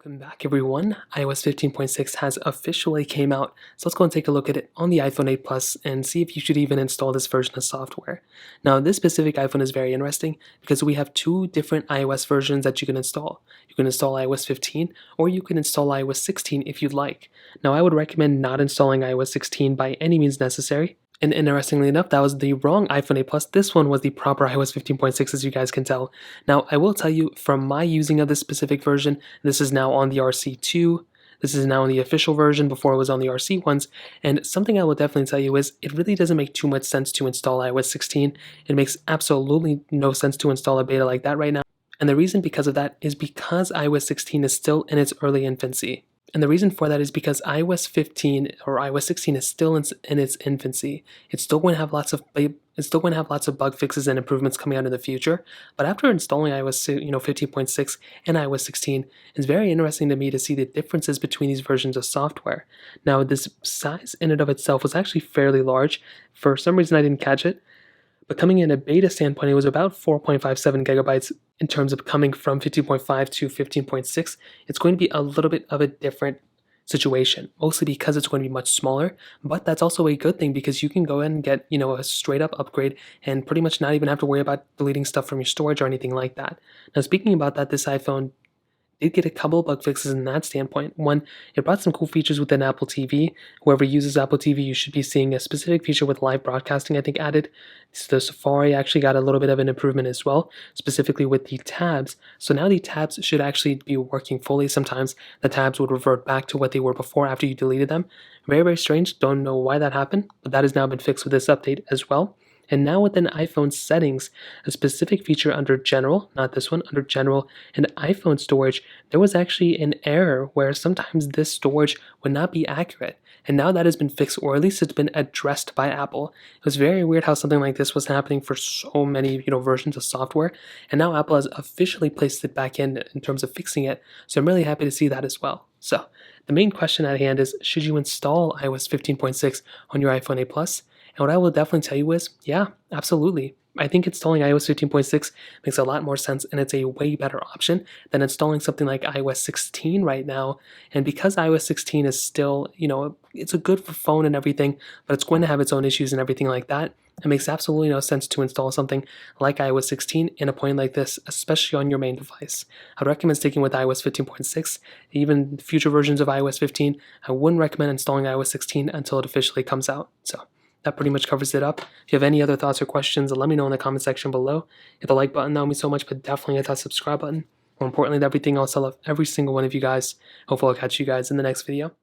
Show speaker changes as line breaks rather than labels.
Welcome back everyone. iOS 15.6 has officially came out, so let's go and take a look at it on the iPhone 8 Plus and see if you should even install this version of software. Now this specific iPhone is very interesting because we have two different iOS versions that you can install. You can install iOS 15 or you can install iOS 16 if you'd like. Now I would recommend not installing iOS 16 by any means necessary. And interestingly enough, that was the wrong iPhone 8 Plus. This one was the proper iOS 15.6 as you guys can tell. Now, I will tell you from my using of this specific version, this is now on the RC2. This is now on the official version before it was on the RC ones. And something I will definitely tell you is it really doesn't make too much sense to install iOS 16. It makes absolutely no sense to install a beta like that right now. And the reason because of that is because iOS 16 is still in its early infancy. And the reason for that is because iOS 15 or iOS 16 is still in its infancy. It's still going to have lots of bug fixes and improvements coming out in the future. But after installing iOS 15.6 and iOS 16, it's very interesting to me to see the differences between these versions of software. Now, this size in and of itself was actually fairly large. For some reason, I didn't catch it. But coming in a beta standpoint, it was about 4.57 gigabytes in terms of coming from 15.5 to 15.6. It's going to be a little bit of a different situation, mostly because it's going to be much smaller, but that's also a good thing because you can go in and get, a straight up upgrade and pretty much not even have to worry about deleting stuff from your storage or anything like that. Now, speaking about that, this iPhone did get a couple of bug fixes in that standpoint. One, it brought some cool features within Apple TV. Whoever uses Apple TV, you should be seeing a specific feature with live broadcasting, I think, added. So the Safari actually got a little bit of an improvement as well, specifically with the tabs. So now the tabs should actually be working fully. Sometimes the tabs would revert back to what they were before after you deleted them. Very, very strange. Don't know why that happened, but that has now been fixed with this update as well. And now within iPhone settings, a specific feature under General, not this one, under General and iPhone storage, there was actually an error where sometimes this storage would not be accurate. And now that has been fixed, or at least it's been addressed by Apple. It was very weird how something like this was happening for so many, versions of software. And now Apple has officially placed it back in terms of fixing it. So I'm really happy to see that as well. So the main question at hand is, should you install iOS 15.6 on your iPhone 8 Plus? And what I will definitely tell you is, yeah, absolutely. I think installing iOS 15.6 makes a lot more sense, and it's a way better option than installing something like iOS 16 right now. And because iOS 16 is still, it's a good for phone and everything, but it's going to have its own issues and everything like that, it makes absolutely no sense to install something like iOS 16 in a point like this, especially on your main device. I'd recommend sticking with iOS 15.6. Even future versions of iOS 15, I wouldn't recommend installing iOS 16 until it officially comes out. So that pretty much covers it up. If you have any other thoughts or questions, let me know in the comment section below. Hit the like button, that would mean so much, but definitely hit that subscribe button. More importantly than everything else, I love every single one of you guys. Hopefully I'll catch you guys in the next video.